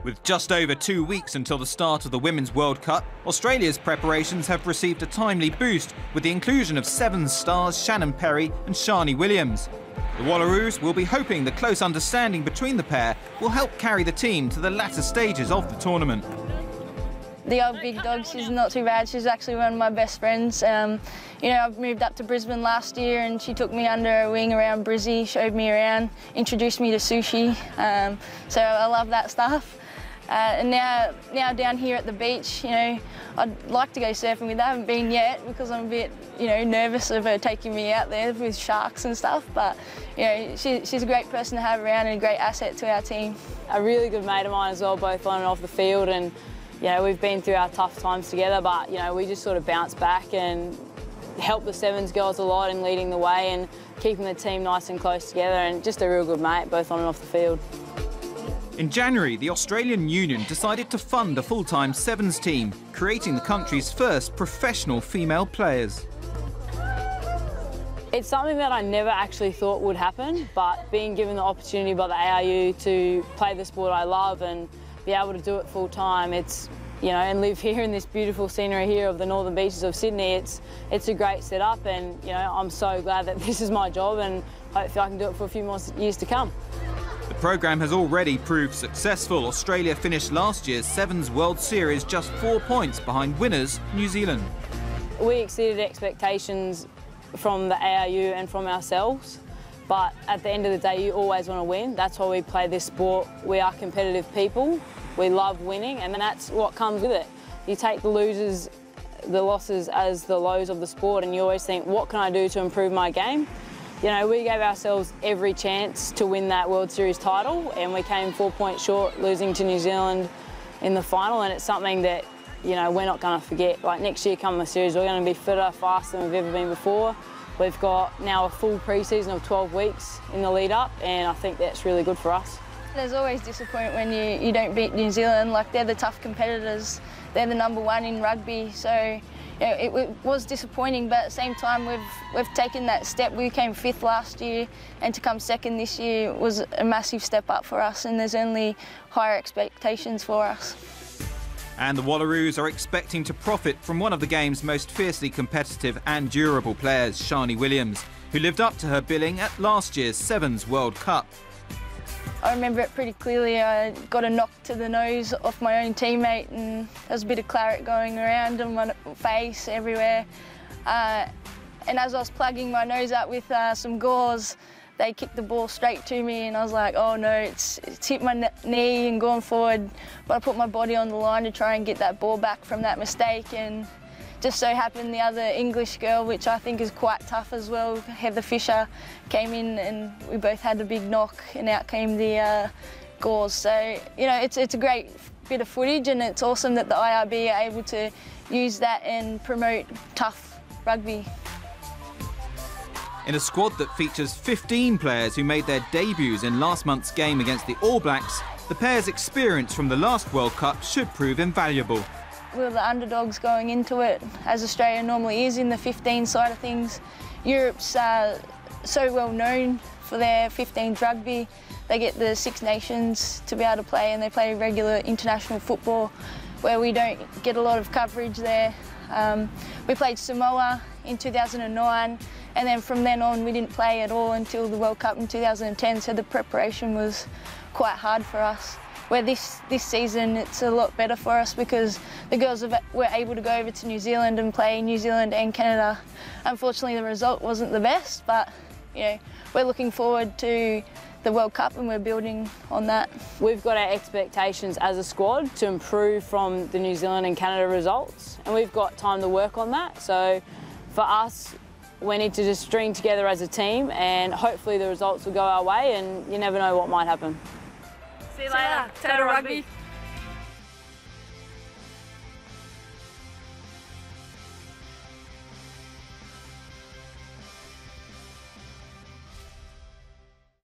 With just over 2 weeks until the start of the Women's World Cup, Australia's preparations have received a timely boost with the inclusion of Sevens stars Shannon Perry and Shani Williams. The Wallaroos will be hoping the close understanding between the pair will help carry the team to the latter stages of the tournament. The old big dog, she's not too bad. She's actually one of my best friends. You know, I've moved up to Brisbane last year and she took me under her wing around Brizzy, showed me around, introduced me to sushi. So I love that stuff. And now down here at the beach, you know, I'd like to go surfing with her. I haven't been yet because I'm a bit, you know, nervous of her taking me out there with sharks and stuff. But, you know, she's a great person to have around and a great asset to our team. A really good mate of mine as well, both on and off the field. And, you know, we've been through our tough times together, but, you know, we just sort of bounced back and helped the Sevens girls a lot in leading the way and keeping the team nice and close together, and just a real good mate, both on and off the field. In January, the Australian Union decided to fund a full-time Sevens team, creating the country's first professional female players. It's something that I never actually thought would happen, but being given the opportunity by the ARU to play the sport I love and be able to do it full-time, it's, you know, and live here in this beautiful scenery here of the northern beaches of Sydney, it's a great setup, and, you know, I'm so glad that this is my job and hopefully I can do it for a few more years to come. The programme has already proved successful. Australia finished last year's Sevens World Series just 4 points behind winners New Zealand. We exceeded expectations from the ARU and from ourselves, but at the end of the day you always want to win. That's why we play this sport. We are competitive people. We love winning, and that's what comes with it. You take the losses as the lows of the sport, and you always think, what can I do to improve my game? You know, we gave ourselves every chance to win that World Series title, and we came 4 points short, losing to New Zealand in the final, and it's something that, you know, we're not going to forget. Like, next year come the series, we're going to be fitter, faster than we've ever been before. We've got now a full pre-season of 12 weeks in the lead up, and I think that's really good for us. There's always disappointment when you don't beat New Zealand. Like, they're the tough competitors. They're the #1 in rugby, so you know, it was disappointing, but at the same time we've taken that step. We came 5th last year, and to come 2nd this year was a massive step up for us, and there's only higher expectations for us. And the Wallaroos are expecting to profit from one of the game's most fiercely competitive and durable players, Shani Williams, who lived up to her billing at last year's Sevens World Cup. I remember it pretty clearly. I got a knock to the nose off my own teammate, and there was a bit of claret going around on my face, everywhere. And as I was plugging my nose up with some gauze, they kicked the ball straight to me, and I was like, oh no, it's hit my knee and gone forward. But I put my body on the line to try and get that ball back from that mistake, and just so happened the other English girl, which I think is quite tough as well, Heather Fisher, came in, and we both had a big knock, and out came the gauze. So, you know, it's a great bit of footage, and it's awesome that the IRB are able to use that and promote tough rugby. In a squad that features 15 players who made their debuts in last month's game against the All Blacks, the pair's experience from the last World Cup should prove invaluable. We were the underdogs going into it, as Australia normally is in the 15 side of things. Europe's so well known for their 15s rugby. They get the Six Nations to be able to play, and they play regular international football, where we don't get a lot of coverage there. We played Samoa in 2009, and then from then on we didn't play at all until the World Cup in 2010, so the preparation was quite hard for us. Where this season it's a lot better for us because the girls were able to go over to New Zealand and play New Zealand and Canada. Unfortunately, the result wasn't the best, but you know, we're looking forward to the World Cup and we're building on that. We've got our expectations as a squad to improve from the New Zealand and Canada results, and we've got time to work on that. So for us, we need to just string together as a team, and hopefully the results will go our way, and you never know what might happen. See you later. Taylor Rugby.